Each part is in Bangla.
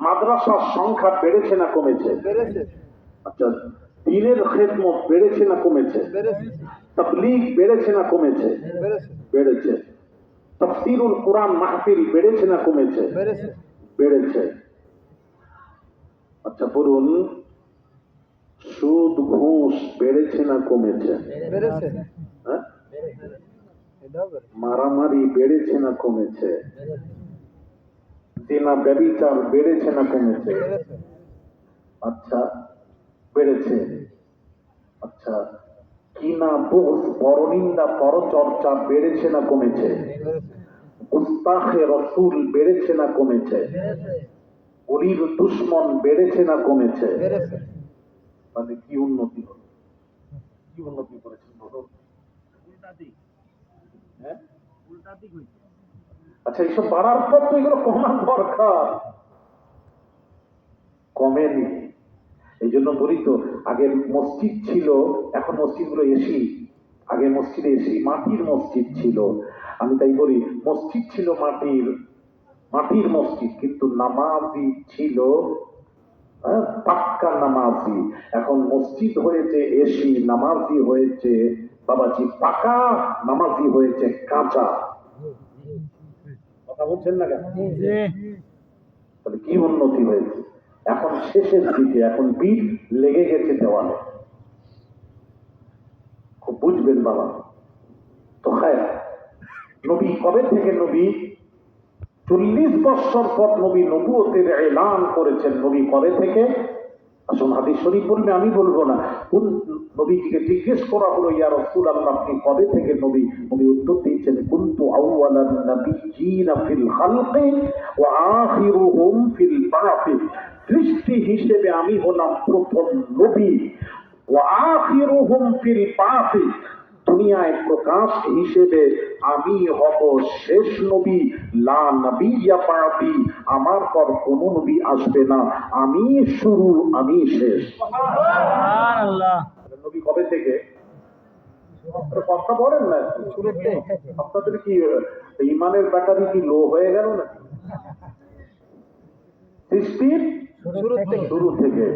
মাদ্রাসার সংখ্যা বেড়েছে না কমেছে? আচ্ছা, দ্বীনের খেদমত বেড়েছে না কমেছে? তাবলীগ বেড়েছে না কমেছে? বেড়েছে। তাফসীরুল কুরআন মাহফিল বেড়েছে না কমেছে? বেড়েছে। আচ্ছা বলুন, সুদ ঘুষ বেড়েছে না কমেছে? হ্যাঁ? মারামারি বেড়েছে না কমেছে? জিনা ব্যভিচার বেড়েছে না কমেছে? আচ্ছা, বেড়েছে। আচ্ছা, কিনা বুগজ পরনিন্দা পরচর্চা বেড়েছে না কমেছে? গুস্তাখে রাসূল বেড়েছে না কমেছে? অলির দুশমন বেড়েছে না কমেছে? মানে কি উন্নতি হলো? কি উন্নতি করেছেন বলুন? হ্যাঁ, আচ্ছা, এইসব বাড়ার পর তো এগুলো কমার দরকার, কমেনি। এই জন্য বলি তো, আগে মসজিদ ছিল, এখন মসজিদগুলো এসি, আগে মসজিদে এসি মাটির মসজিদ ছিল। আমি তাই বলি, মসজিদ ছিল মাটির মসজিদ, কিন্তু নামাজি ছিল পাক্কা নামাজি। এখন মসজিদ হয়েছে এসি, নামাজি হয়েছে বাবাজি পাকা, নামাজি হয়েছে কাঁচা। কথা বলছেন না কেন? তাহলে কি উন্নতি হয়েছে? এখন শেষের দিকে, এখন বিট লেগে গেছে দেওয়ালে। খুব বুঝবেন বাবা। তো হ্যাঁ, নবী কবে থেকে নবী? 40 বছর পর নবী নবুয়তের এলান করেছেন। নবী কবে থেকে? আসুন হাদিস শরীফ বলবে, আমি বলবো না। কোন নবীকে জিজ্ঞেস করা হলো, ইয়া রাসূলুল্লাহ আপনি কবে থেকে নবী? নবী উত্তর দিয়েছেন, কুনতু আউওয়ালান নাবিয়্যিনা ফিল খালকি ওয়া আখিরুহুম ফিল বা'থি। সৃষ্টি হিসেবে আমি হলাম প্রথম নবী, ওয়া আখিরুহুম ফিল বা'থি, দুনিয়ায় প্রকাশ হিসেবে আমি হব শেষ নবী। লা নবিয়্যা বা'দি, আমার পর কোন নবী আসবে না, আমি শুরু, আমি শেষ। সুবহানাল্লাহ। নবী কবে থেকে? কথা বলেন না, আপনাদের কি ইমানের ব্যাটারি কি লো হয়ে গেল না? সৃষ্টির শুরু থেকে।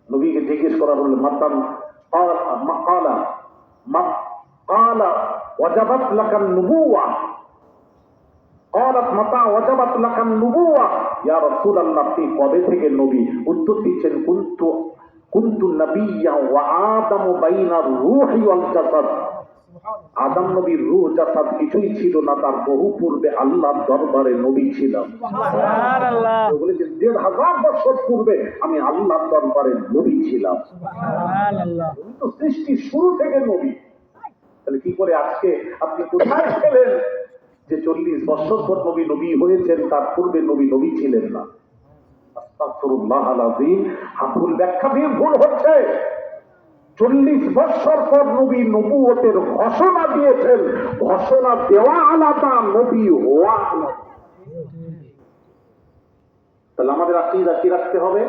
নবীকে জিজ্ঞেস করা হলো, মাতান কালা কালা ওয়াজাবাত লাকান নুবুওয়া, قالت متى وجبت لك النبوة يا رسول الله আপনি কবে থেকে নবী? উত্তর দিচ্ছেন, কুনতু নাবিয়্যা ওয়া আদামু বাইনার রূহি ওয়াল জাসাদ। আদম নবীর রূহ জাসাদ কিছুই ছিল না, তার বহু পূর্বে আল্লাহর দরবারে নবী ছিলাম। সুবহানাল্লাহ। বলেছেন ১৫০০ বছর পূর্বে আমি আল্লাহর দরবারে নবী ছিলাম। সুবহানাল্লাহ। উনি তো সৃষ্টির শুরু থেকে নবী। তাহলে কি করে আজকে আপনি কোথায় পেলেন যে 40 বছর পর নবী নবী হয়েছেন, তার পূর্বে নবী ছিলেন না? আস্তাগফিরুল্লাহ আল-আযীম। ভুল ব্যাখ্যা দিয়ে ভুল হচ্ছে। 40 বছর পর নবী নবুয়তের ঘোষণা দিয়েছেন, ঘোষণা দেওয়া আলাদা, নবী হওয়া আলাদা। তাহলে আমাদের আকীদা কি রাখতে হবে?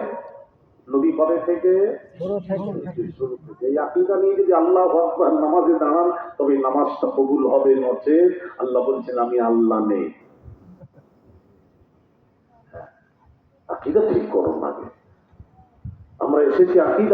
নবী কবে থেকে? শুরু থেকে। এই আকীদা নিয়ে যদি আল্লাহু আকবার নামাজে দাঁড়ান, তবে নামাজটা কবুল হবে, নচেত আল্লাহ বলছেন আমি আল্লাহ নেই। আকীদা ঠিক করুন আগে। আমরা এসেছি আকীদা